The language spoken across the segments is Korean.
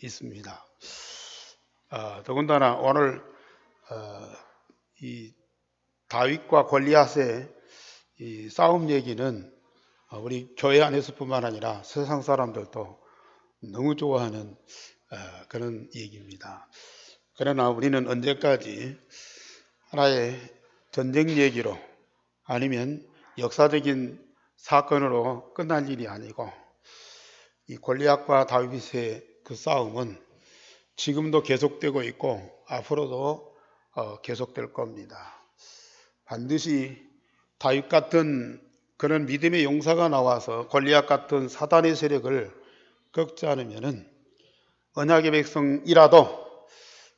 있습니다. 더군다나 오늘 이 다윗과 골리앗의 이 싸움 얘기는 우리 교회 안에서뿐만 아니라 세상 사람들도 너무 좋아하는 그런 얘기입니다. 그러나 우리는 언제까지 하나의 전쟁 얘기로 아니면 역사적인 사건으로 끝날 일이 아니고 이 골리앗과 다윗의 그 싸움은 지금도 계속되고 있고 앞으로도 계속될 겁니다. 반드시 다윗 같은 그런 믿음의 용사가 나와서 골리앗 같은 사단의 세력을 꺾지 않으면은 언약의 백성이라도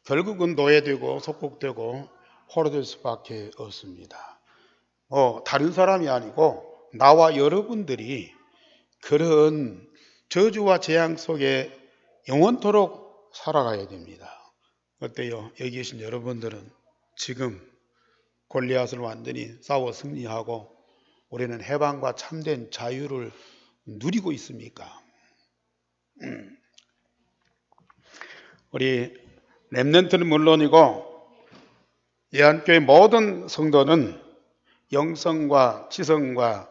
결국은 노예되고 속국되고 포로될 수밖에 없습니다. 다른 사람이 아니고 나와 여러분들이 그런 저주와 재앙 속에 영원토록 살아가야 됩니다. 어때요? 여기 계신 여러분들은 지금 골리앗을 완전히 싸워 승리하고 우리는 해방과 참된 자유를 누리고 있습니까? 우리 렘넌트는 물론이고 예한교회 모든 성도는 영성과 지성과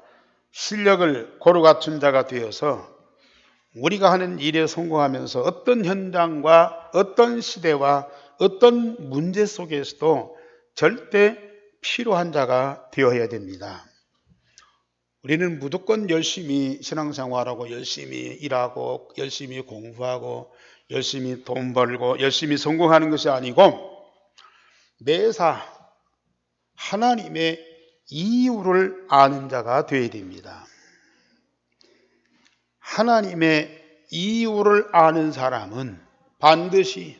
실력을 고루 갖춘 자가 되어서 우리가 하는 일에 성공하면서 어떤 현장과 어떤 시대와 어떤 문제 속에서도 절대 필요한 자가 되어야 됩니다. 우리는 무조건 열심히 신앙생활하고 열심히 일하고 열심히 공부하고 열심히 돈 벌고 열심히 성공하는 것이 아니고 매사 하나님의 이유를 아는 자가 되어야 됩니다. 하나님의 이유를 아는 사람은 반드시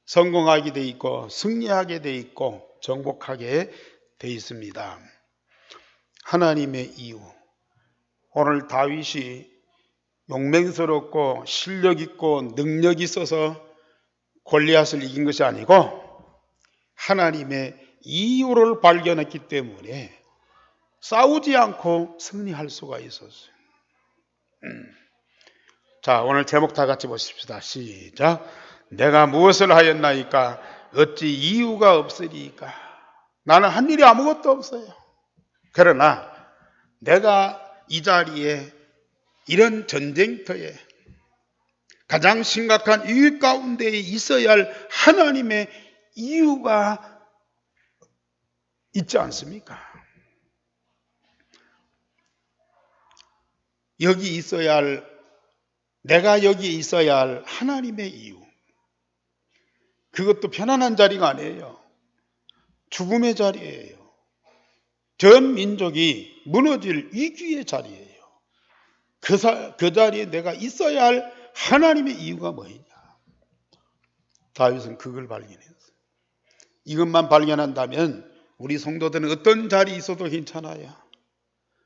성공하게 돼 있고 승리하게 돼 있고 정복하게 돼 있습니다. 하나님의 이유. 오늘 다윗이 용맹스럽고 실력 있고 능력 있어서 골리앗을 이긴 것이 아니고 하나님의 이유를 발견했기 때문에 싸우지 않고 승리할 수가 있었어요. 자, 오늘 제목 다 같이 보십시다. 시작. 내가 무엇을 하였나이까? 어찌 이유가 없으리까? 나는 한 일이 아무것도 없어요. 그러나 내가 이 자리에 이런 전쟁터에 가장 심각한 위기 가운데 있어야 할 하나님의 이유가 있지 않습니까? 여기 있어야 할, 내가 여기 있어야 할 하나님의 이유. 그것도 편안한 자리가 아니에요. 죽음의 자리예요. 전 민족이 무너질 위기의 자리예요. 그 자리에 내가 있어야 할 하나님의 이유가 뭐냐? 다윗은 그걸 발견했어요. 이것만 발견한다면 우리 성도들은 어떤 자리에 있어도 괜찮아요.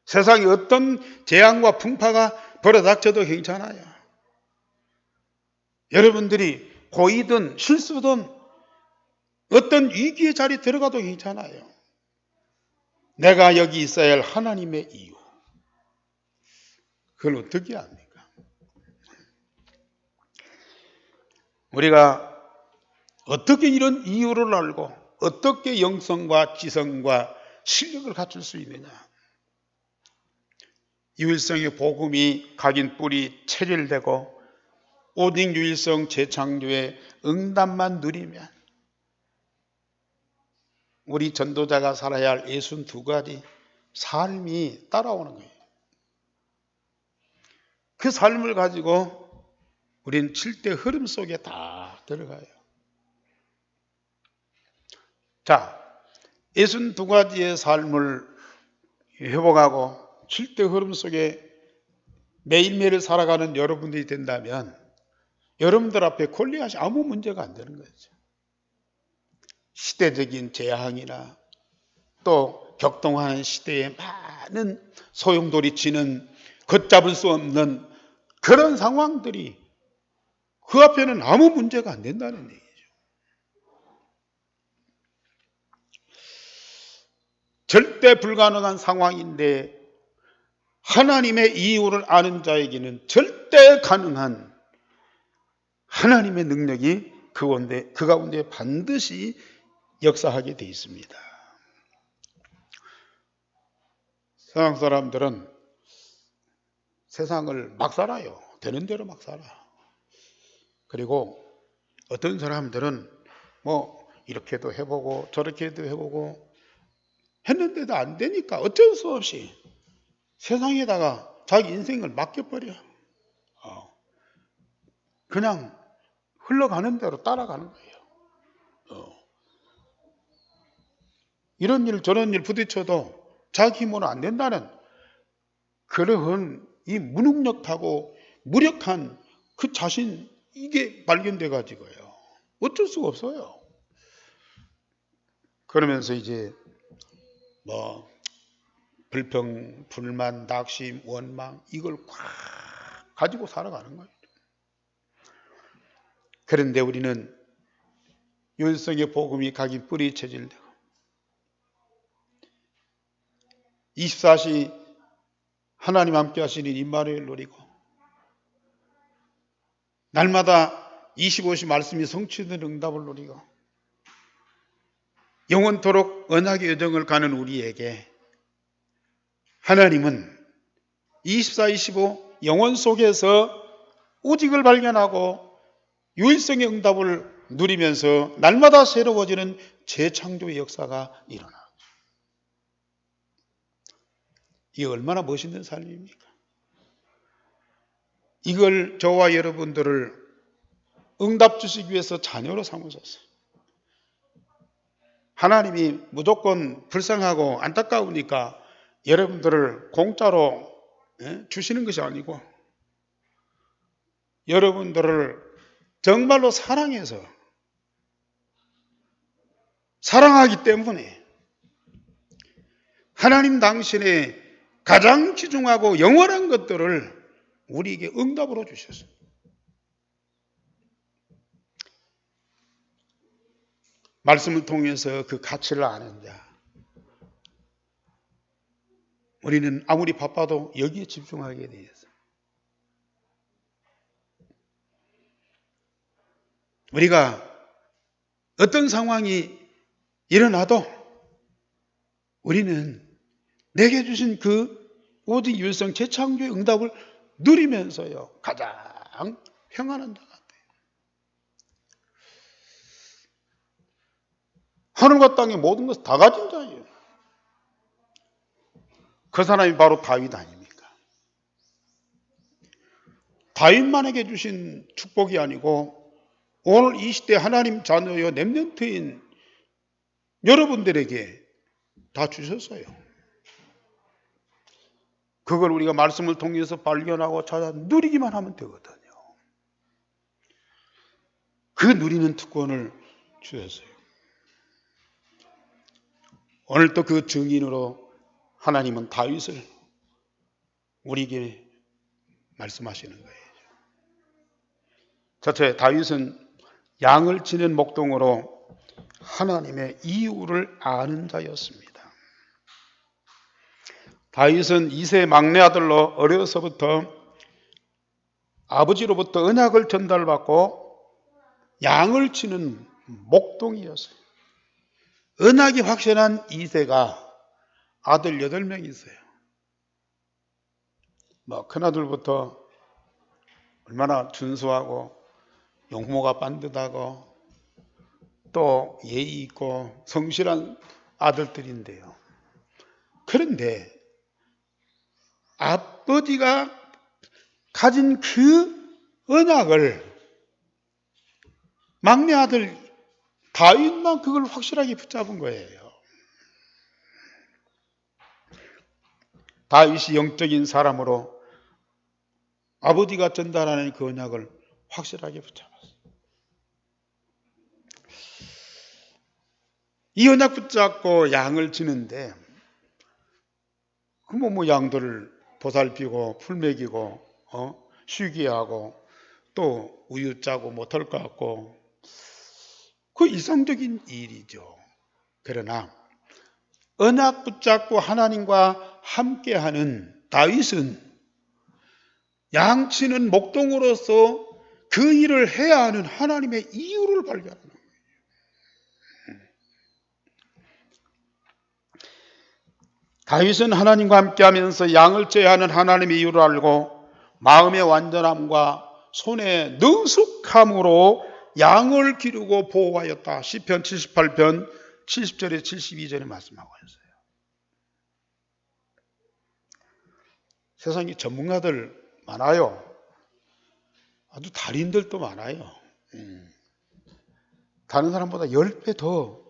세상에 어떤 재앙과 풍파가 벌어닥쳐도 괜찮아요. 여러분들이 고이든 실수든 어떤 위기의 자리에 들어가도 괜찮아요. 내가 여기 있어야 할 하나님의 이유. 그걸 어떻게 합니까? 우리가 어떻게 이런 이유를 알고 어떻게 영성과 지성과 실력을 갖출 수 있느냐? 유일성의 복음이 각인 뿔이 체질되고 오직 유일성 재창조의 응답만 누리면 우리 전도자가 살아야 할 62가지 삶이 따라오는 거예요. 그 삶을 가지고 우리는 7대 흐름 속에 다 들어가요. 자, 62가지의 삶을 회복하고 7대 흐름 속에 매일매일 살아가는 여러분들이 된다면 여러분들 앞에 골리앗이 아무 문제가 안 되는 거죠. 시대적인 재앙이나 또 격동하는 시대에 많은 소용돌이치는 걷잡을 수 없는 그런 상황들이 그 앞에는 아무 문제가 안 된다는 얘기죠. 절대 불가능한 상황인데 하나님의 이유를 아는 자에게는 절대 가능한 하나님의 능력이 그 가운데 반드시 역사하게 되어 있습니다. 세상 사람들은 세상을 막 살아요. 되는 대로 막 살아. 그리고 어떤 사람들은 뭐 이렇게도 해보고 저렇게도 해보고 했는데도 안 되니까 어쩔 수 없이 세상에다가 자기 인생을 맡겨버려. 그냥 흘러가는 대로 따라가는 거예요. 이런 일 저런 일 부딪혀도 자기 힘으로 안 된다는 그러한 이 무능력하고 무력한 그 자신, 이게 발견돼 가지고요. 어쩔 수가 없어요. 그러면서 이제 뭐 불평, 불만, 낙심, 원망 이걸 꽉 가지고 살아가는 거예요. 그런데 우리는 윤성의 복음이 각인 뿌리 체질되고 24시 하나님 함께 하시는 임마누엘 누리고 날마다 25시 말씀이 성취되는 응답을 누리고 영원토록 언약의 여정을 가는 우리에게 하나님은 24, 25 영원 속에서 오직을 발견하고 유일성의 응답을 누리면서 날마다 새로워지는 재창조의 역사가 일어나죠. 이게 얼마나 멋있는 삶입니까? 이걸 저와 여러분들을 응답 주시기 위해서 자녀로 삼으셨어요. 하나님이 무조건 불쌍하고 안타까우니까 여러분들을 공짜로 주시는 것이 아니고 여러분들을 정말로 사랑해서 사랑하기 때문에 하나님 당신의 가장 귀중하고 영원한 것들을 우리에게 응답으로 주셨어요. 말씀을 통해서 그 가치를 아는 자, 우리는 아무리 바빠도 여기에 집중하게 되어 있어요. 우리가 어떤 상황이 일어나도 우리는 내게 주신 그 오직 유일성 재창조의 응답을 누리면서요 가장 평안한 자 같아요. 하늘과 땅의 모든 것을 다 가진 자예요. 그 사람이 바로 다윗 아닙니까? 다윗만에게 주신 축복이 아니고 오늘 이 시대 하나님 자녀여 렘넌트인 여러분들에게 다 주셨어요. 그걸 우리가 말씀을 통해서 발견하고 찾아 누리기만 하면 되거든요. 그 누리는 특권을 주셨어요. 오늘 또 그 증인으로 하나님은 다윗을 우리에게 말씀하시는 거예요. 첫째, 다윗은 양을 치는 목동으로 하나님의 이유를 아는 자였습니다. 다윗은 2세 막내 아들로 어려서부터 아버지로부터 언약을 전달받고 양을 치는 목동이었어요. 언약이 확실한 2세가 아들 8명이 있어요. 큰아들부터 얼마나 준수하고 용모가 반듯하고 또 예의 있고 성실한 아들들인데요. 그런데 아버지가 가진 그 언약을 막내 아들 다윗만 그걸 확실하게 붙잡은 거예요. 다윗이 영적인 사람으로 아버지가 전달하는 그 언약을 확실하게 붙잡았어요. 이 언약 붙잡고 양을 치는데 뭐 양들을 보살피고 풀 먹이고 쉬게 하고 또 우유 짜고 털 깎고 그 일상적인 일이죠. 그러나 언약 붙잡고 하나님과 함께하는 다윗은 양치는 목동으로서 그 일을 해야 하는 하나님의 이유를 발견하는 거예요. 다윗은 하나님과 함께하면서 양을 째야 하는 하나님의 이유를 알고 마음의 완전함과 손의 능숙함으로 양을 기르고 보호하였다. 시편 78편 70절에 72절에 말씀하고 있어요. 세상에 전문가들 많아요. 아주 달인들도 많아요. 다른 사람보다 10배 더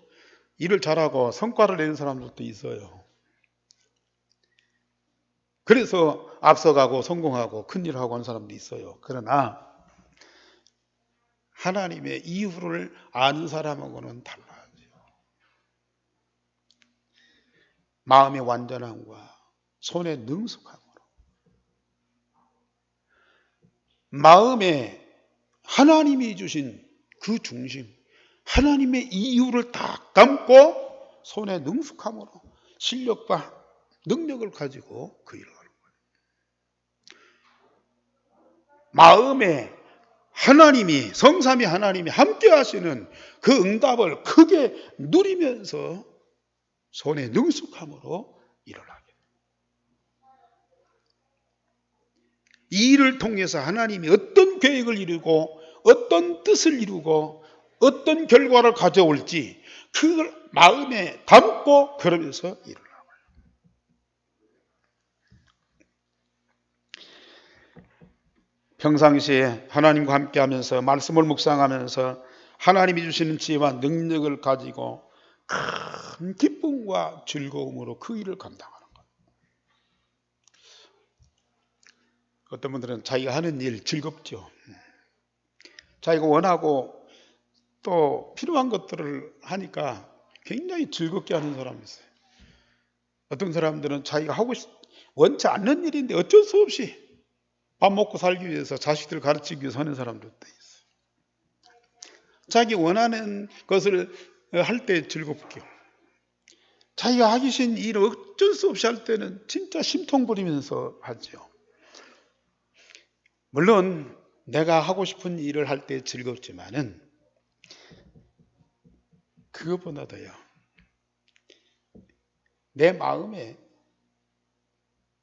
일을 잘하고 성과를 내는 사람들도 있어요. 그래서 앞서가고 성공하고 큰일을 하고 하는 사람도 있어요. 그러나 하나님의 이유를 아는 사람하고는 달라요. 마음의 완전함과 손의 능숙함으로 마음에 하나님이 주신 그 중심, 하나님의 이유를 딱 담고 손의 능숙함으로 실력과 능력을 가지고 그 일을 하는 거예요. 마음에 하나님이, 성삼위 하나님이 함께 하시는 그 응답을 크게 누리면서 손의 능숙함으로 일을 하게 돼요. 이 일을 통해서 하나님이 어떤 계획을 이루고 어떤 뜻을 이루고 어떤 결과를 가져올지 그걸 마음에 담고 그러면서 일을 하고 평상시에 하나님과 함께하면서 말씀을 묵상하면서 하나님이 주시는 지혜와 능력을 가지고 큰 기쁨과 즐거움으로 그 일을 감당하는 거예요. 어떤 분들은 자기가 하는 일 즐겁죠. 자기가 원하고 또 필요한 것들을 하니까 굉장히 즐겁게 하는 사람이 있어요. 어떤 사람들은 자기가 하고 원치 않는 일인데 어쩔 수 없이 밥 먹고 살기 위해서 자식들을 가르치기 위해서 하는 사람들도 있어요. 자기 원하는 것을 할 때 즐겁게, 자기가 하기 싫은 일을 어쩔 수 없이 할 때는 진짜 심통 부리면서 하죠. 물론 내가 하고 싶은 일을 할 때 즐겁지만은 그것보다도요, 내 마음에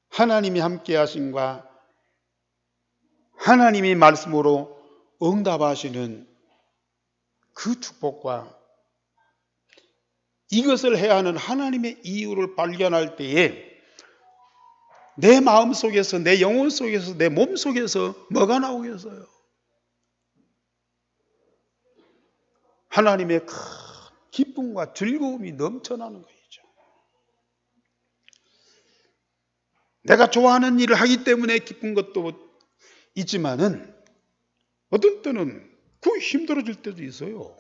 하나님이 함께 하심과 하나님이 말씀으로 응답하시는 그 축복과 이것을 해야 하는 하나님의 이유를 발견할 때에 내 마음 속에서, 내 영혼 속에서, 내 몸 속에서 뭐가 나오겠어요? 하나님의 큰 기쁨과 즐거움이 넘쳐나는 거죠. 내가 좋아하는 일을 하기 때문에 기쁜 것도 있지만은 어떤 때는 그 힘들어질 때도 있어요.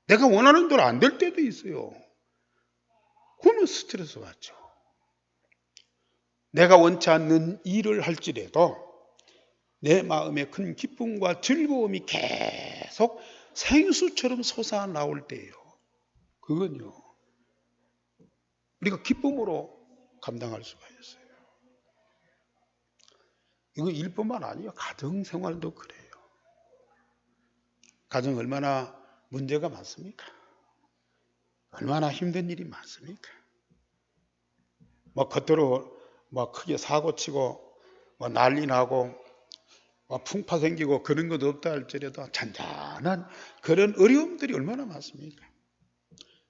내가 원하는 대로 안 될 때도 있어요. 그거는 스트레스 받죠. 내가 원치 않는 일을 할지라도 내 마음에 큰 기쁨과 즐거움이 계속 생수처럼 솟아나올 때예요. 그건요, 우리가 기쁨으로 감당할 수가 있어요. 이거 일뿐만 아니에요. 가정생활도 그래요. 가정 얼마나 문제가 많습니까? 얼마나 힘든 일이 많습니까? 뭐 겉으로 뭐 크게 사고치고 뭐 난리 나고 뭐 풍파 생기고 그런 것 없다 할지라도 잔잔한 그런 어려움들이 얼마나 많습니까?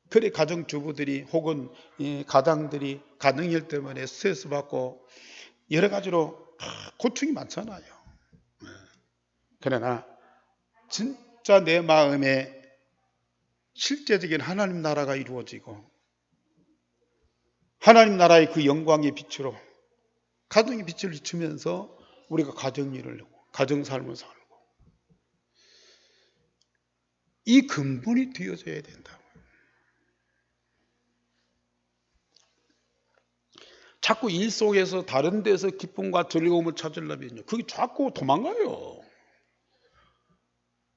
그래 가정주부들이 혹은 가장들이 가정일 때문에 스트레스 받고 여러 가지로 고충이 많잖아요. 그러나 진짜 내 마음에 실제적인 하나님 나라가 이루어지고 하나님 나라의 그 영광의 빛으로 가정의 빛을 비추면서 우리가 가정 일을 하고 가정 삶을 살고 이 근본이 되어져야 된다고. 자꾸 일 속에서 다른 데서 기쁨과 즐거움을 찾으려면요, 그게 자꾸 도망가요.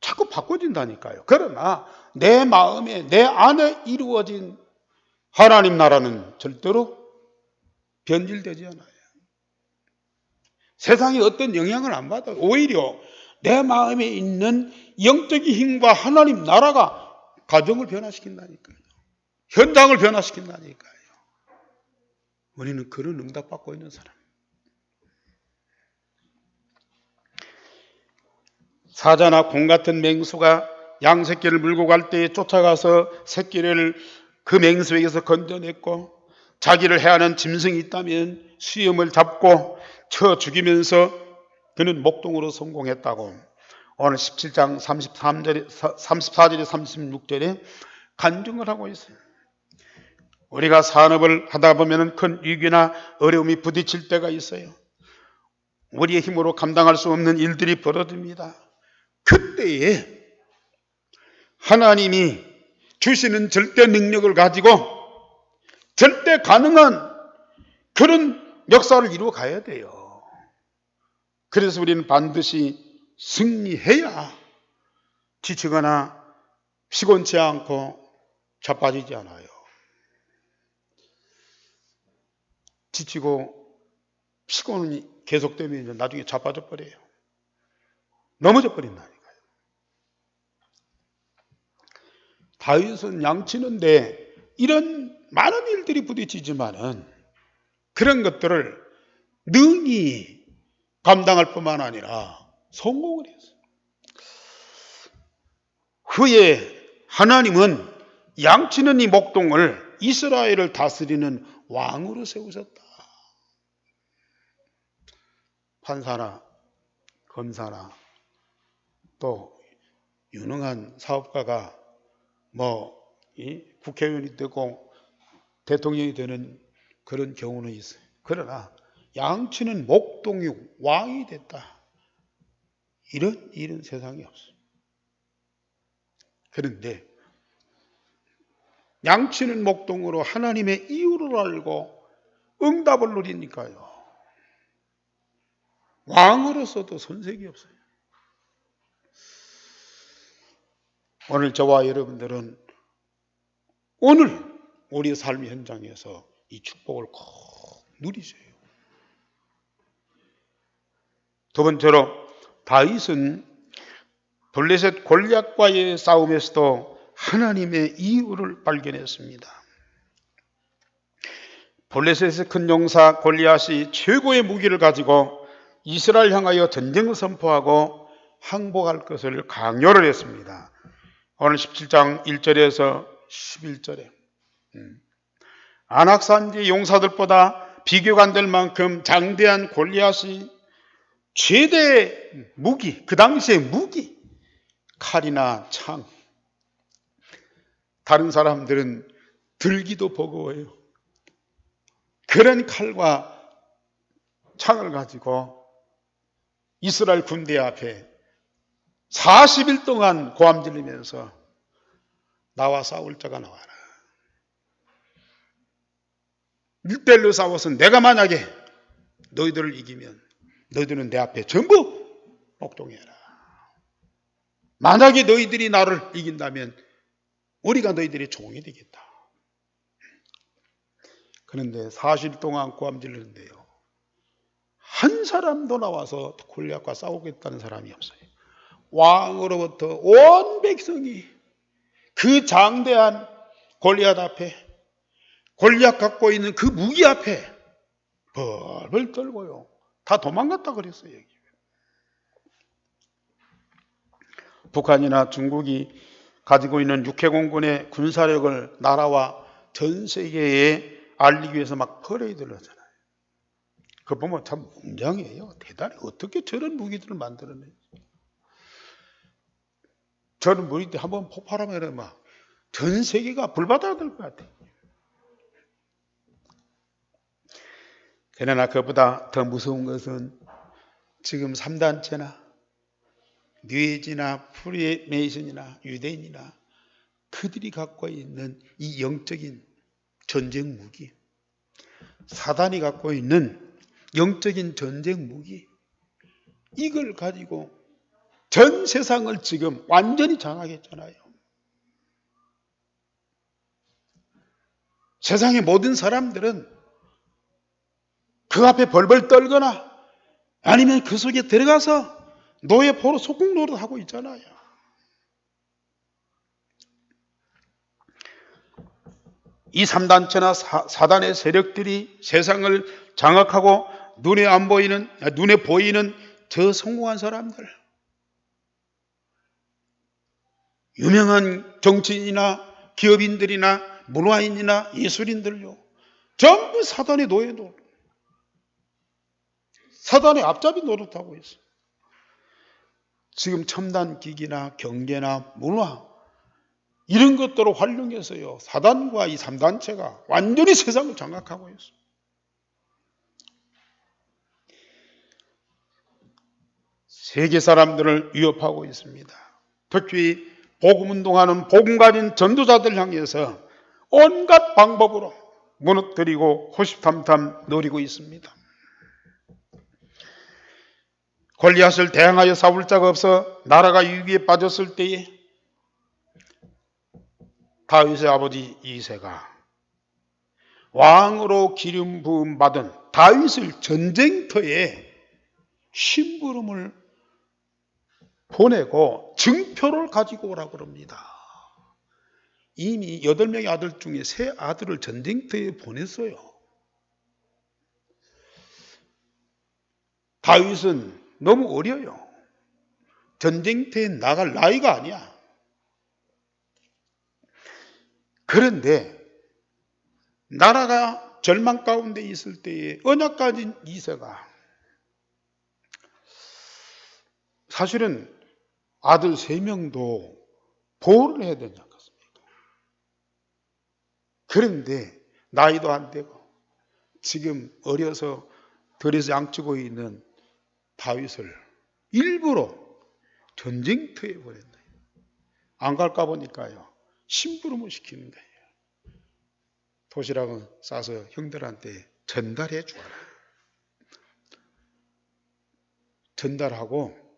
자꾸 바꿔진다니까요. 그러나 내 마음에, 내 안에 이루어진 하나님 나라는 절대로 변질되지 않아요. 세상에 어떤 영향을 안 받아요. 오히려 내 마음에 있는 영적인 힘과 하나님 나라가 가정을 변화시킨다니까요. 현장을 변화시킨다니까요. 우리는 그런 응답받고 있는 사람. 사자나 공 같은 맹수가 양 새끼를 물고 갈 때에 쫓아가서 새끼를 그 맹수에게서 건져냈고, 자기를 해하는 짐승이 있다면 수염을 잡고 쳐 죽이면서 그는 목동으로 성공했다고 오늘 17장 34절에 36절에 간증을 하고 있어요. 우리가 산업을 하다 보면 큰 위기나 어려움이 부딪힐 때가 있어요. 우리의 힘으로 감당할 수 없는 일들이 벌어집니다. 그때에 하나님이 주시는 절대 능력을 가지고 절대 가능한 그런 역사를 이루어 가야 돼요. 그래서 우리는 반드시 승리해야 지치거나 피곤치 않고 자빠지지 않아요. 지치고 피곤이 계속되면 나중에 자빠져 버려요. 넘어져 버린다니까요. 다윗은 양치는데 이런 많은 일들이 부딪히지만은 그런 것들을 능히 감당할 뿐만 아니라 성공을 했어요. 후에 하나님은 양치는 이 목동을 이스라엘을 다스리는 왕으로 세우셨다. 판사나 검사나 또 유능한 사업가가 국회의원이 되고 대통령이 되는 그런 경우는 있어요. 그러나 양치는 목동이 왕이 됐다. 이런 일은 세상에 없어요. 그런데 양치는 목동으로 하나님의 이유를 알고 응답을 누리니까요. 왕으로서도 손색이 없어요. 오늘 저와 여러분들은 오늘 우리의 삶 현장에서 이 축복을 꼭 누리세요. 두 번째로 다윗은 블레셋 골리앗과의 싸움에서도 하나님의 이유를 발견했습니다. 블레셋의 큰 용사 골리앗이 최고의 무기를 가지고 이스라엘 향하여 전쟁을 선포하고 항복할 것을 강요를 했습니다. 오늘 17장 1절에서 11절에 안악산지 용사들보다 비교가 안 될 만큼 장대한 골리앗이 최대 무기, 그 당시의 무기, 칼이나 창. 다른 사람들은 들기도 버거워요. 그런 칼과 창을 가지고 이스라엘 군대 앞에 40일 동안 고함 지르면서 나와 싸울 자가 나와라. 1대1로 싸워서 내가 만약에 너희들을 이기면 너희들은 내 앞에 전부 목동해라. 만약에 너희들이 나를 이긴다면 우리가 너희들의 종이 되겠다. 그런데 40일 동안 고함 지르는데요, 한 사람도 나와서 골리앗과 싸우겠다는 사람이 없어요. 왕으로부터 온 백성이 그 장대한 골리앗 앞에, 골리앗 갖고 있는 그 무기 앞에 벌벌 떨고요, 다 도망갔다 그랬어요. 여기. 북한이나 중국이 가지고 있는 육해공군의 군사력을 나라와 전 세계에 알리기 위해서 막 퍼레이드를 하잖아요. 그거 보면 참 웅장해요. 대단히 어떻게 저런 무기들을 만들어내지. 저런 무기들 한번 폭발하면 막 전 세계가 불바다가 될 것 같아요. 그러나 그보다 더 무서운 것은 지금 3단체나 뉴에이지나 프리메이슨이나 유대인이나 그들이 갖고 있는 이 영적인 전쟁 무기, 사단이 갖고 있는 영적인 전쟁 무기, 이걸 가지고 전 세상을 지금 완전히 장악했잖아요. 세상의 모든 사람들은 그 앞에 벌벌 떨거나 아니면 그 속에 들어가서 노예 포로 속국 노릇하고 있잖아요. 이 3단체나 사단의 세력들이 세상을 장악하고 눈에 보이는 저 성공한 사람들, 유명한 정치인이나 기업인들이나 문화인이나 예술인들요, 전부 사단의 노예 노릇, 사단의 앞잡이 노릇하고 있어요. 지금 첨단 기기나 경제나 문화 이런 것들을 활용해서요, 사단과 이 3단체가 완전히 세상을 장악하고 있어요. 세계 사람들을 위협하고 있습니다. 특히 복음운동하는 복음 가진 전도자들 향해서 온갖 방법으로 무너뜨리고 호시탐탐 노리고 있습니다. 골리앗을 대항하여 싸울 자가 없어 나라가 위기에 빠졌을 때에 다윗의 아버지 이새가 왕으로 기름 부음 받은 다윗을 전쟁터에 심부름을 보내고 증표를 가지고 오라고 그럽니다. 이미 8명의 아들 중에 3아들을 전쟁터에 보냈어요. 다윗은 너무 어려요. 전쟁터에 나갈 나이가 아니야. 그런데 나라가 절망 가운데 있을 때에 언약 가진 이새가 사실은 아들 3명도 보호를 해야 되지 않겠습니까? 그런데 나이도 안 되고 지금 어려서 들에서 양치고 있는 다윗을 일부러 전쟁터에 보냈다. 안 갈까 보니까요, 심부름을 시키는 거예요. 도시락은 싸서 형들한테 전달해 주라. 전달하고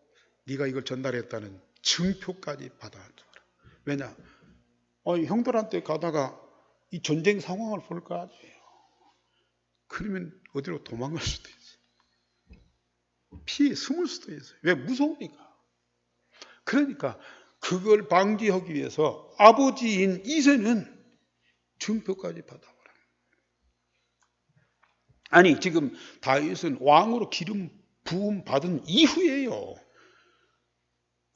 네가 이걸 전달했다는 증표까지 받아주라. 왜냐? 형들한테 가다가 이 전쟁 상황을 볼 거 아니에요. 그러면 어디로 도망갈 수도 있어요. 피해 숨을 수도 있어요. 왜? 무서우니까. 그러니까 그걸 방지하기 위해서 아버지인 이새는 증표까지 받아보라. 아니, 지금 다윗은 왕으로 기름 부음 받은 이후에요,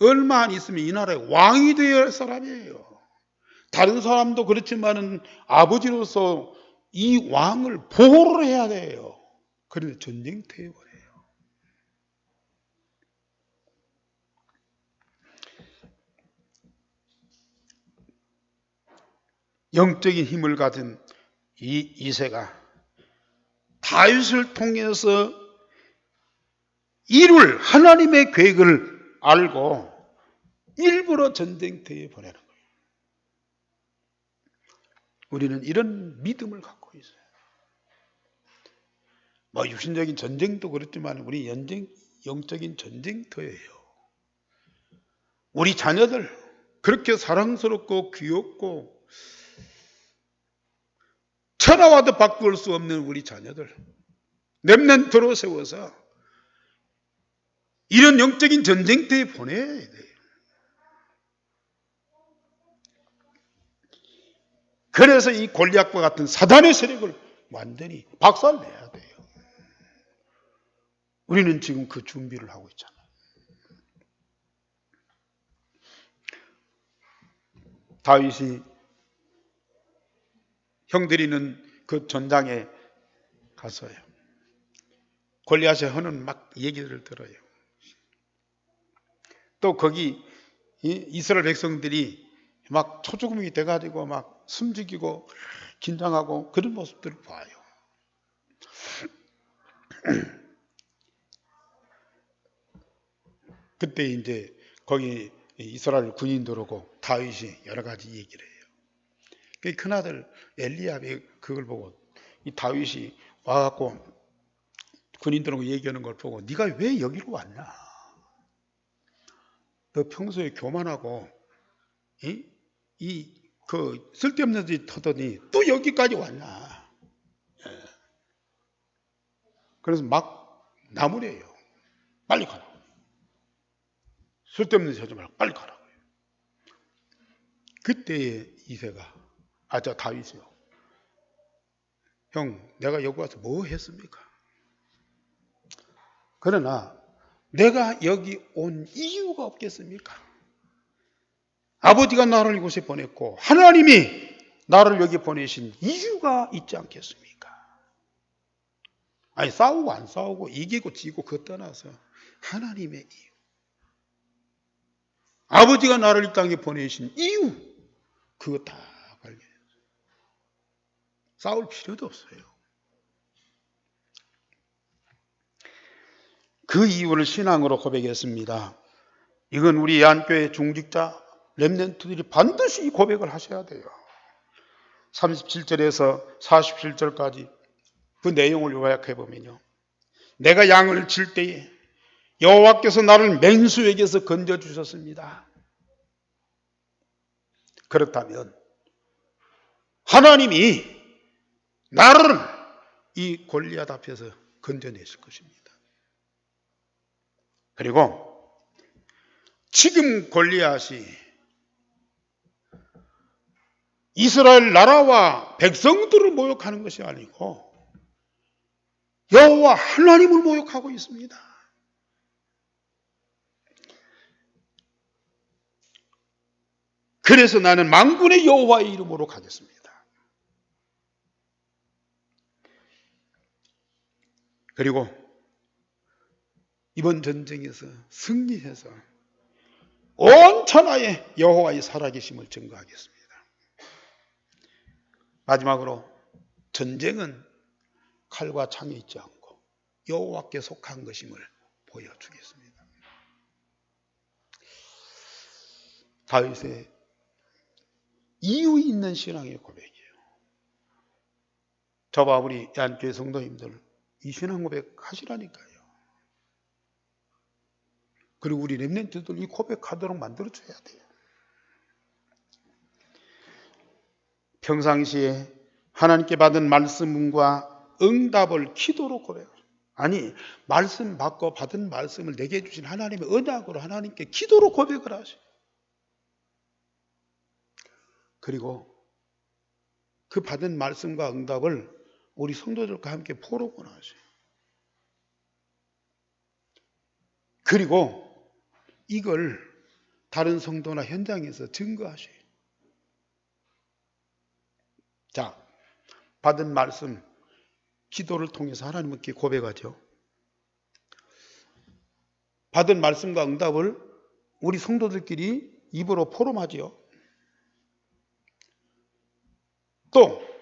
얼마 안 있으면 이 나라의 왕이 되어야 할 사람이에요. 다른 사람도 그렇지만은 아버지로서 이 왕을 보호를 해야 돼요. 그런데 전쟁터에 보내요. 영적인 힘을 가진 이 이새가 다윗을 통해서 이룰 하나님의 계획을 알고 일부러 전쟁터에 보내는 거예요. 우리는 이런 믿음을 갖고 있어요. 육신적인 전쟁도 그렇지만 우리 영적인 전쟁터예요. 우리 자녀들, 그렇게 사랑스럽고 귀엽고 천하와도 바꿀 수 없는 우리 자녀들 렘넌트로 세워서 이런 영적인 전쟁터에 보내야 돼요. 그래서 이 골리앗과 같은 사단의 세력을 완전히 박살내야 돼요. 우리는 지금 그 준비를 하고 있잖아요. 다윗이 형들이 있는 그 전장에 가서요, 골리앗의 하는 막 얘기들을 들어요. 또 거기 이스라엘 백성들이 막 초조금이 돼가지고 막 숨죽이고 긴장하고 그런 모습들을 봐요. 그때 이제 거기 이스라엘 군인들 오고 다윗이 여러 가지 얘기를 해요. 그 큰아들 엘리압이 그걸 보고 이 다윗이 와갖고 군인들하고 얘기하는 걸 보고 네가 왜 여기로 왔냐? 너 평소에 교만하고 그 쓸데없는 짓 하더니 또 여기까지 왔냐? 그래서 막 나무래요. 빨리 가라. 쓸데없는 짓 하지 말고 빨리 가라고요. 그때 이새가 다윗이요. 형, 내가 여기 와서 뭐 했습니까? 그러나 내가 여기 온 이유가 없겠습니까? 아버지가 나를 이곳에 보냈고 하나님이 나를 여기 보내신 이유가 있지 않겠습니까? 아니, 싸우고 안 싸우고 이기고 지고 그거 떠나서 하나님의 이유, 아버지가 나를 이 땅에 보내신 이유, 그거 다 발견해요. 싸울 필요도 없어요. 그 이유를 신앙으로 고백했습니다. 이건 우리 예안교회 중직자 렘넌트들이 반드시 이 고백을 하셔야 돼요. 37절에서 47절까지 그 내용을 요약해 보면요, 내가 양을 칠 때에 여호와께서 나를 맹수에게서 건져 주셨습니다. 그렇다면 하나님이 나를 이 골리앗 앞에서 건져내실 것입니다. 그리고 지금 골리앗이 이스라엘 나라와 백성들을 모욕하는 것이 아니고 여호와 하나님을 모욕하고 있습니다. 그래서 나는 만군의 여호와의 이름으로 가겠습니다. 그리고 이번 전쟁에서 승리해서 온 천하에 여호와의 살아계심을 증거하겠습니다. 마지막으로 전쟁은 칼과 창이 있지 않고 여호와께 속한 것임을 보여주겠습니다. 다윗의 이유 있는 신앙의 고백이에요. 저와 우리 예안교회 성도님들 이 신앙 고백 하시라니까요. 그리고 우리 렘넌트들 이 고백하도록 만들어줘야 돼요. 평상시에 하나님께 받은 말씀과 응답을 기도로 고백하세요. 아니, 말씀 받고 받은 말씀을 내게 주신 하나님의 언약으로 하나님께 기도로 고백을 하세요. 그리고 그 받은 말씀과 응답을 우리 성도들과 함께 포로곤 하세요. 그리고 이걸 다른 성도나 현장에서 증거하세요. 자, 받은 말씀, 기도를 통해서 하나님께 고백하죠. 받은 말씀과 응답을 우리 성도들끼리 입으로 포럼하지요. 또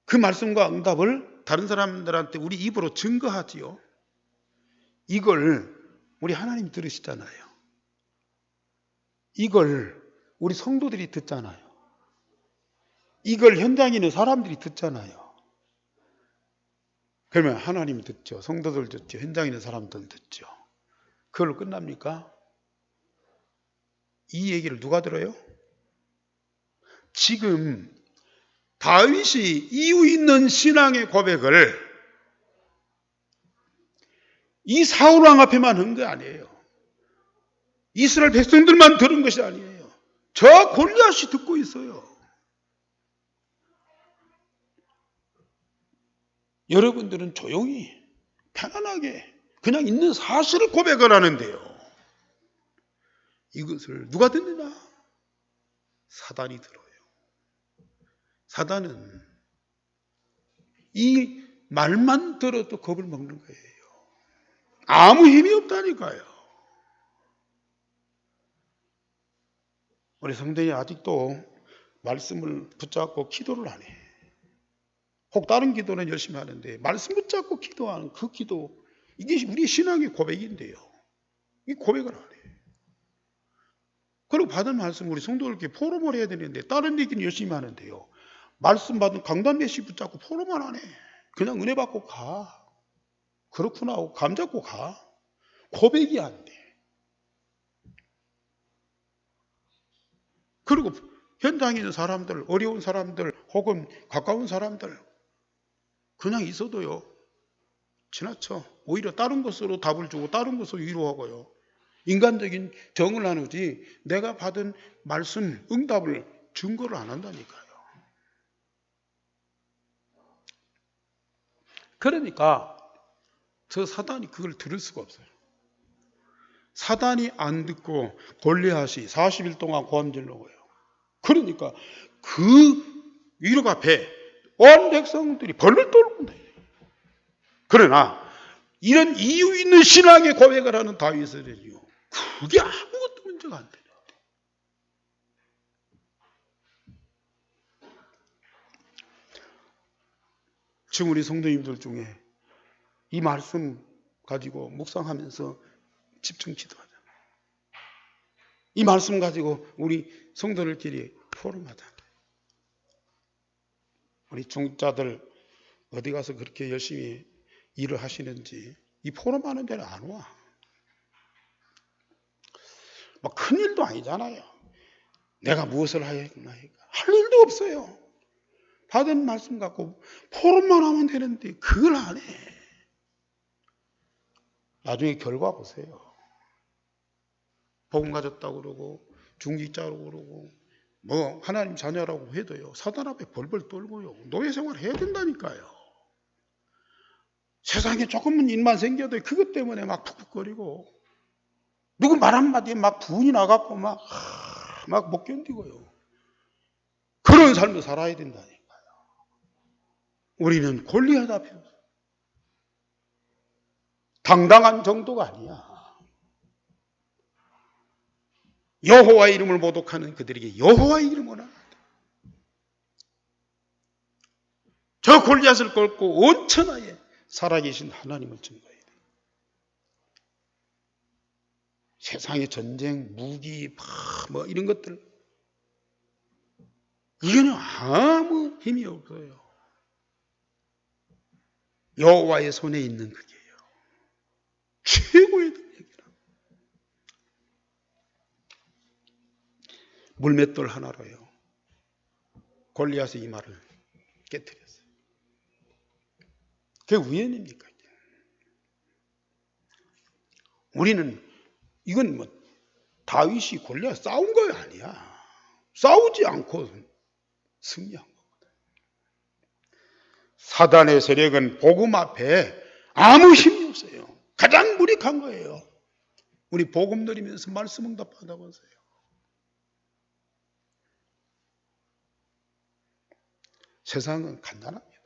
그 말씀과 응답을 다른 사람들한테 우리 입으로 증거하지요. 이걸 우리 하나님 들으시잖아요. 이걸 우리 성도들이 듣잖아요. 이걸 현장에 있는 사람들이 듣잖아요. 그러면 하나님이 듣죠. 성도들 듣죠. 현장에 있는 사람들 듣죠. 그걸로 끝납니까? 이 얘기를 누가 들어요? 지금 다윗이 이유 있는 신앙의 고백을 이 사울왕 앞에만 한 게 아니에요. 이스라엘 백성들만 들은 것이 아니에요. 저 골리앗이 듣고 있어요. 여러분들은 조용히 편안하게 그냥 있는 사실을 고백을 하는데요. 이것을 누가 듣느냐? 사단이 들어요. 사단은 이 말만 들어도 겁을 먹는 거예요. 아무 힘이 없다니까요. 우리 성도님이 아직도 말씀을 붙잡고 기도를 안 해. 혹 다른 기도는 열심히 하는데 말씀 붙잡고 기도하는 그 기도, 이게 우리 신앙의 고백인데요. 이 고백을 안 해. 그리고 받은 말씀 우리 성도들께 포럼을 해야 되는데 다른 얘기는 열심히 하는데요. 말씀 받은 강단 메시 붙잡고 포럼만 안 해. 그냥 은혜 받고 가. 그렇구나 하고 감 잡고 가. 고백이 안 돼. 그리고 현장에 있는 사람들, 어려운 사람들 혹은 가까운 사람들 그냥 있어도요, 지나쳐. 오히려 다른 것으로 답을 주고 다른 것으로 위로하고요. 인간적인 정을 나누지 내가 받은 말씀, 응답을 증거를 안 한다니까요. 그러니까 저 사단이 그걸 들을 수가 없어요. 사단이 안 듣고 골리앗이 40일 동안 고함질러 거예요. 그러니까 그 위력 앞에 온 백성들이 벌벌 떨고 있어요. 그러나 이런 이유 있는 신앙의 고백을 하는 다윗은요, 그게 아무것도 문제가 안 돼요. 지금 우리 성도님들 중에 이 말씀 가지고 묵상하면서 집중 기도하자. 이 말씀 가지고 우리 성도들끼리 포럼하자. 우리 중자들 어디 가서 그렇게 열심히 일을 하시는지 이 포럼하는 데는 안 와. 뭐 큰 일도 아니잖아요. 내가 무엇을 할 일도 없어요. 받은 말씀 갖고 포럼만 하면 되는데 그걸 안 해. 나중에 결과 보세요. 복음 가졌다고 그러고 중직자라고 그러고 뭐 하나님 자녀라고 해도요, 사단 앞에 벌벌 떨고요, 노예생활 해야 된다니까요. 세상에 조금은 일만 생겨도 그것 때문에 막 푹푹거리고 누구 말 한마디에 막 분이 나갖고 막 못 견디고요. 그런 삶을 살아야 된다니까요. 우리는 골리앗 앞에서 당당한 정도가 아니야. 여호와의 이름을 모독하는 그들에게 여호와의 이름을 하라. 저 골리앗을 꺾고 온 천하에 살아계신 하나님을 증거해야 돼. 세상의 전쟁, 무기, 뭐 이런 것들 이거는 아무 힘이 없어요. 여호와의 손에 있는 그게요. 최고의 능력이라. 물맷돌 하나로요, 골리앗의 이마를 깨뜨렸어요. 그게 우연입니까? 우리는 이건 뭐 다윗이 골리앗 싸운 거 아니야. 싸우지 않고 승리한 거거든. 사단의 세력은 복음 앞에 아무 힘이 없어요. 가장 무력한 거예요. 우리 복음 누리면서 말씀 응답 받아보세요. 세상은 간단합니다.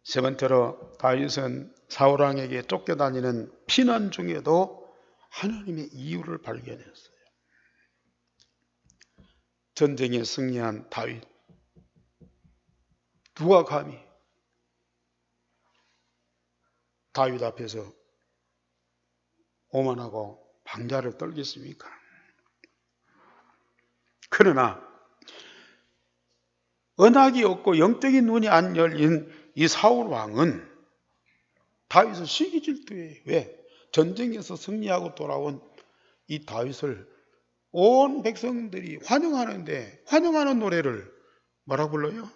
세 번째로 다윗은 사울왕에게 쫓겨다니는 피난 중에도 하나님의 이유를 발견했어요. 전쟁에 승리한 다윗, 누가 감히 다윗 앞에서 오만하고 방자를 떨겠습니까? 그러나 언학이 없고 영적인 눈이 안 열린 이 사울 왕은 다윗을 시기 질투해. 왜? 전쟁에서 승리하고 돌아온 이 다윗을 온 백성들이 환영하는데 환영하는 노래를 뭐라 불러요?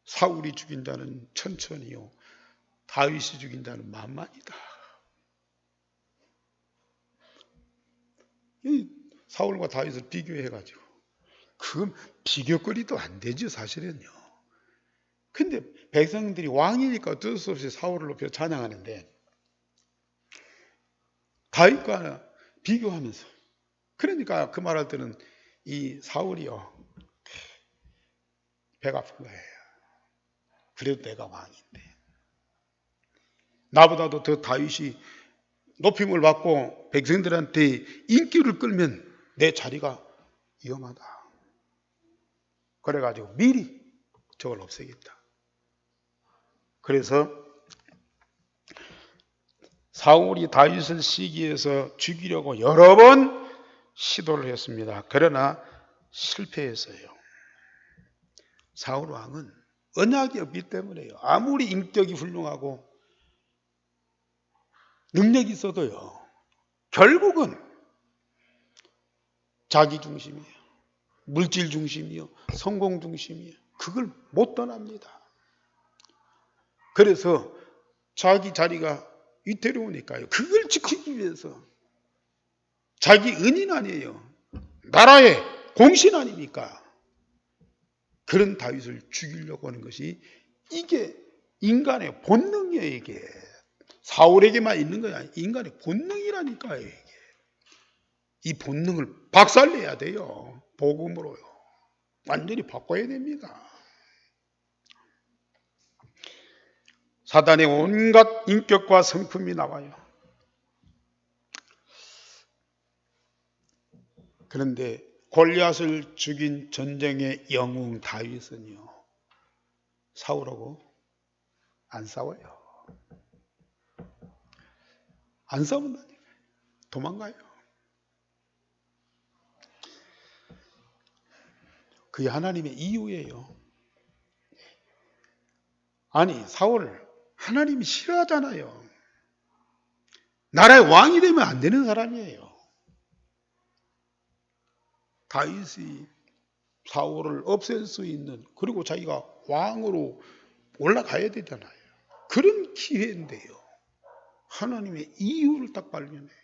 사울이 죽인 자는 천천히요, 다윗이 죽인 자는 만만이다. 이 사울과 다윗을 비교해가지고 그건 비교거리도 안 되죠, 사실은요. 근데 백성들이 왕이니까 어쩔 수 없이 사울을 높여 찬양하는데 다윗과 비교하면서, 그러니까 그 말할 때는 이 사울이요, 배가 아픈 거예요. 그래도 내가 왕인데 나보다도 더 다윗이 높임을 받고 백성들한테 인기를 끌면 내 자리가 위험하다. 그래가지고 미리 저걸 없애겠다. 그래서 사울이 다윗을 시기해서 죽이려고 여러 번 시도를 했습니다. 그러나 실패했어요. 사울 왕은 언약이 없기 때문에요. 아무리 인격이 훌륭하고 능력이 있어도요, 결국은 자기 중심이에요. 물질 중심이요, 성공 중심이요. 그걸 못 떠납니다. 그래서 자기 자리가 위태로우니까요. 그걸 지키기 위해서 자기 은인 아니에요. 나라의 공신 아닙니까? 그런 다윗을 죽이려고 하는 것이 이게 인간의 본능이에요. 이게 사울에게만 있는 거야. 인간의 본능이라니까요. 이게. 이 본능을 박살내야 돼요. 복음으로요. 완전히 바꿔야 됩니다. 사단의 온갖 인격과 성품이 나와요. 그런데 골리앗을 죽인 전쟁의 영웅 다윗은요, 사울하고 안 싸워요. 안 싸운다니까요. 도망가요. 그게 하나님의 이유예요. 아니, 사울 하나님이 싫어하잖아요. 나라의 왕이 되면 안 되는 사람이에요. 다윗이 사울을 없앨 수 있는, 그리고 자기가 왕으로 올라가야 되잖아요. 그런 기회인데요. 하나님의 이유를 딱 발견해요.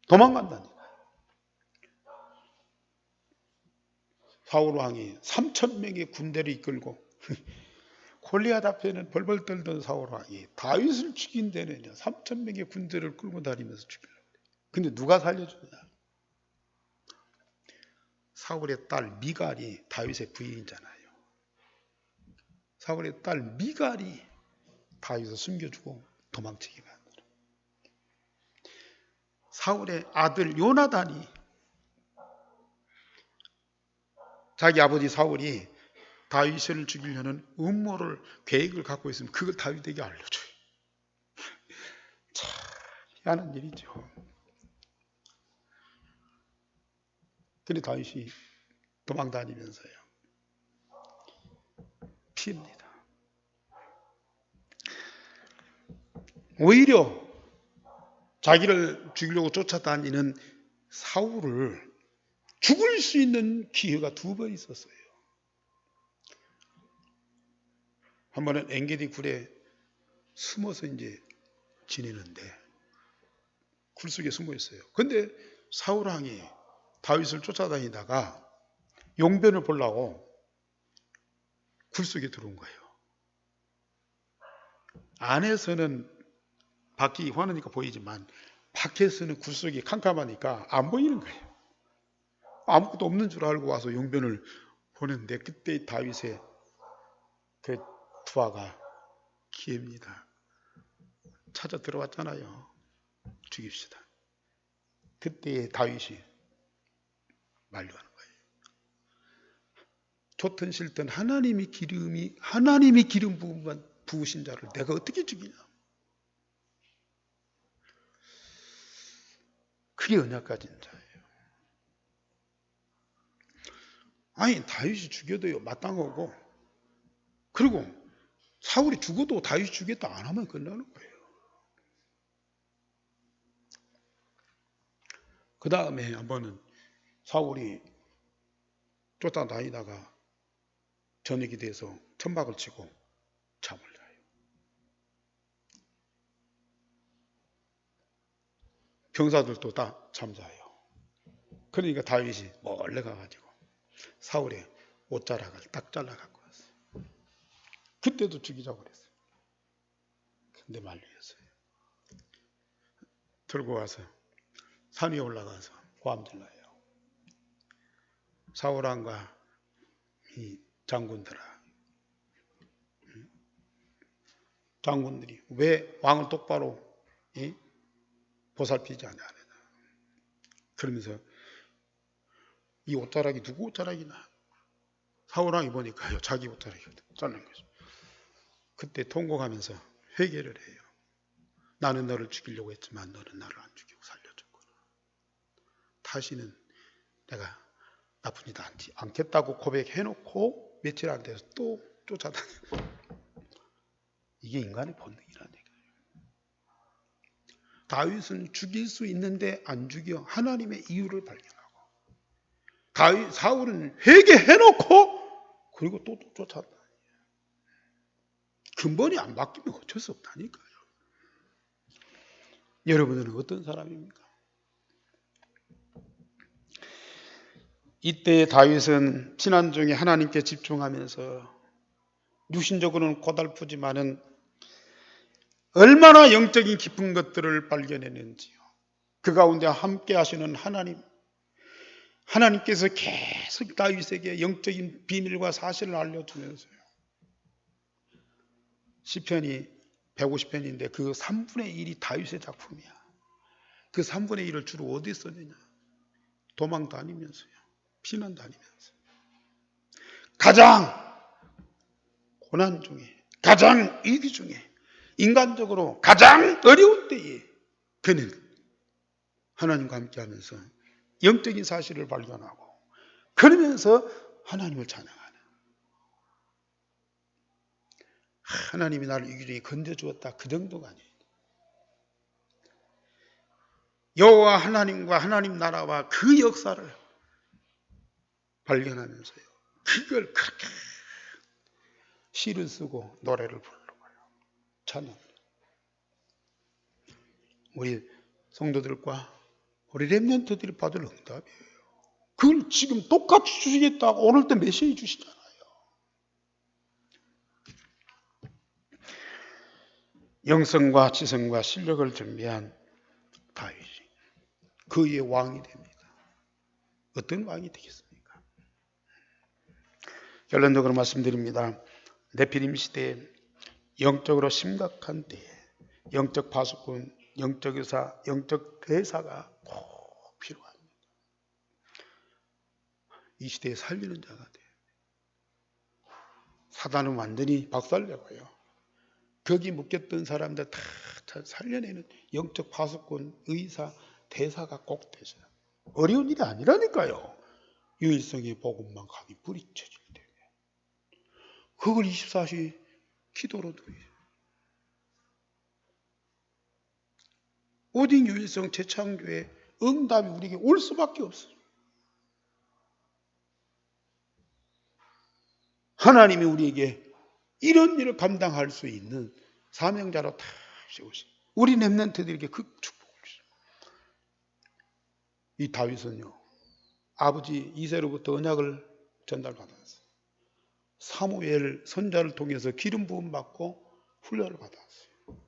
도망간다니까요. 사울 왕이 3,000명의 군대를 이끌고 골리앗 앞에는 벌벌 떨던 사울 왕이 다윗을 죽인 데는요 3,000명의 군대를 끌고 다니면서 죽이려고 해요. 근데 누가 살려주냐? 사울의 딸 미갈이 다윗의 부인이잖아요. 사울의 딸 미갈이 다윗을 숨겨주고 도망치게 만들어. 사울의 아들 요나단이 자기 아버지 사울이 다윗을 죽이려는 음모를 계획을 갖고 있으면 그걸 다윗에게 알려줘요. 참 희한한 일이죠. 근데 다윗이 도망다니면서요 피합니다. 오히려 자기를 죽이려고 쫓아다니는 사울을 죽을 수 있는 기회가 2번 있었어요. 한 번은 엔게디 굴에 숨어서 이제 지내는데 굴 속에 숨어 있어요. 근데 사울 왕이 다윗을 쫓아다니다가 용변을 보려고 굴 속에 들어온 거예요. 안에서는 밖이 환하니까 보이지만 밖에서는 굴 속이 캄캄하니까 안 보이는 거예요. 아무것도 없는 줄 알고 와서 용변을 보는데 그때 다윗의 그 부하가 기회입니다. 찾아 들어왔잖아요. 죽입시다. 그때 다윗이 만류하는 거예요. 좋든 싫든 하나님이 기름 부으신 자를 내가 어떻게 죽이냐? 그게 언약 가진 자예요. 아니 다윗이 죽여도요 마땅하고, 그리고 사울이 죽어도 다윗이 죽였다 안 하면 끝나는 거예요. 그 다음에 한 번은 사울이 쫓아다니다가 저녁이 돼서 천막을 치고 잠을 자요. 병사들도 다 잠자요. 그러니까 다윗이 몰래 가가지고 사울의 옷자락을 딱 잘라 갖고 왔어요. 그때도 죽이자고 그랬어요. 근데 만류했어요. 들고 와서 산 위에 올라가서 고함질러요. 사울왕과 이 장군들이 왜 왕을 똑바로 보살피지 않냐. 그러면서 이 옷자락이 누구 옷자락이나? 사울왕이 보니까요 자기 옷자락이 자른 거죠. 그때 통곡하면서 회개를 해요. 나는 너를 죽이려고 했지만 너는 나를 안 죽이고 살려줬구나. 다시는 내가 나쁜 일 하지 않겠다고 고백해놓고 며칠 안 돼서 또 쫓아다니고. 이게 인간의 본능이라는 얘기예요. 다윗은 죽일 수 있는데 안 죽여 하나님의 이유를 발견하고, 사울은 회개해놓고 그리고 또 쫓아다녀요. 근본이 안 바뀌면 어쩔 수 없다니까요. 여러분들은 어떤 사람입니까? 이때 다윗은 피난 중에 하나님께 집중하면서 육신적으로는 고달프지만은 얼마나 영적인 깊은 것들을 발견했는지요. 그 가운데 함께 하시는 하나님께서 계속 다윗에게 영적인 비밀과 사실을 알려주면서요. 시편이 150편인데 그 3분의 1이 다윗의 작품이야. 그 3분의 1을 주로 어디에 썼느냐? 도망 다니면서요. 피난 다니면서. 가장 고난 중에, 가장 위기 중에, 인간적으로 가장 어려운 때에 그는 하나님과 함께 하면서 영적인 사실을 발견하고 그러면서 하나님을 찬양하는, 하나님이 나를 위기 중에 건져주었다, 그 정도가 아니에요. 여호와 하나님과 하나님 나라와 그 역사를 발견하면서요, 그걸 그렇게 시를 쓰고 노래를 부르고요, 찬양. 우리 성도들과 우리 렘넌트들이 받을 응답이에요. 그걸 지금 똑같이 주시겠다고 오늘 때 메시지 주시잖아요. 영성과 지성과 실력을 준비한 다윗이 그의 왕이 됩니다. 어떤 왕이 되겠습니까? 결론적으로 말씀드립니다. 네피림 시대에 영적으로 심각한 때에 영적 파수꾼, 영적 의사, 영적 대사가 꼭 필요합니다. 이 시대에 살리는 자가 돼요. 사단은 완전히 박살내고요. 거기 묶였던 사람들 다 살려내는 영적 파수꾼, 의사, 대사가 꼭 되죠. 어려운 일이 아니라니까요. 유일성의 복음만 강히 뿌리쳐질 때 그걸 24시 기도로 드려요. 오직 유일성 재창조의 응답이 우리에게 올 수밖에 없어요. 하나님이 우리에게 이런 일을 감당할 수 있는 사명자로 다 세우시. 우리 렘넌트들에게 그 축복을 주십니다. 이 다윗은요, 아버지 이새로부터 언약을 전달받았어요. 사무엘 선자를 통해서 기름 부음 받고 훈련을 받았어요.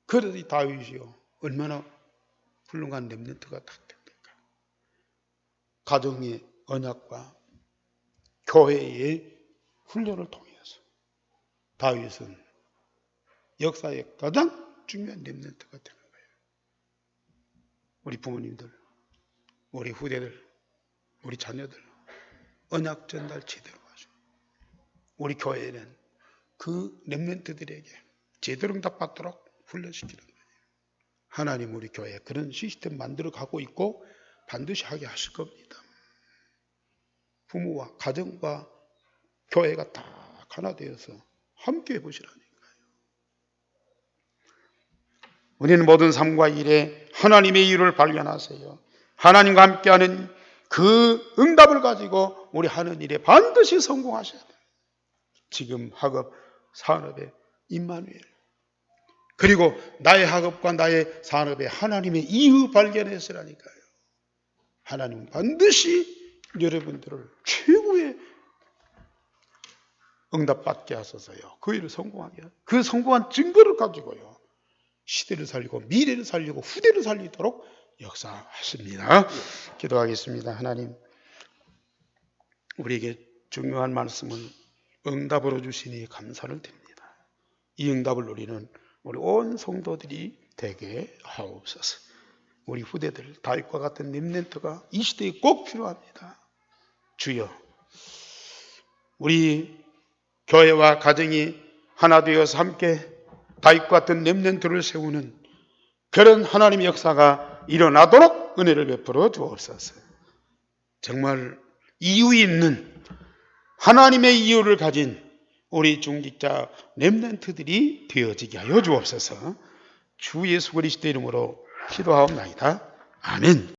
그래서 이 다윗이요, 얼마나 훌륭한 렘넌트가 다 됩니까? 가정의 언약과 교회의 훈련을 통해서 다윗은 역사의 가장 중요한 렘넌트가 되는 거예요. 우리 부모님들, 우리 후대들, 우리 자녀들 언약 전달 제대로 하죠. 우리 교회는 그 렘넌트들에게 제대로 응답받도록 훈련시키는 거예요. 하나님 우리 교회에 그런 시스템 만들어 가고 있고 반드시 하게 하실 겁니다. 부모와 가정과 교회가 다 하나 되어서 함께 해보시라니까요. 우리는 모든 삶과 일에 하나님의 이유를 발견하세요. 하나님과 함께하는 그 응답을 가지고 우리 하는 일에 반드시 성공하셔야 돼요. 지금 학업, 산업의 임마누엘, 그리고 나의 학업과 나의 산업에 하나님의 이유 발견했으라니까요. 하나님은 반드시 여러분들을 최고의 응답받게 하소서요. 그 일을 성공하게 하소서. 그 성공한 증거를 가지고요, 시대를 살리고 미래를 살리고 후대를 살리도록 역사하십니다. 기도하겠습니다. 하나님, 우리에게 중요한 말씀을 응답으로 주시니 감사를 드립니다. 이 응답을 누리는 우리 온 성도들이 되게 하옵소서. 우리 후대들, 다윗과 같은 렘넌트가 이 시대에 꼭 필요합니다. 주여, 우리 교회와 가정이 하나 되어서 함께 다윗과 같은 렘넌트를 세우는 그런 하나님의 역사가 일어나도록 은혜를 베풀어 주옵소서. 정말 이유 있는 하나님의 이유를 가진 우리 중직자 렘넌트들이 되어지게 하여 주옵소서. 주 예수 그리스도 이름으로 기도하옵나이다. 아멘.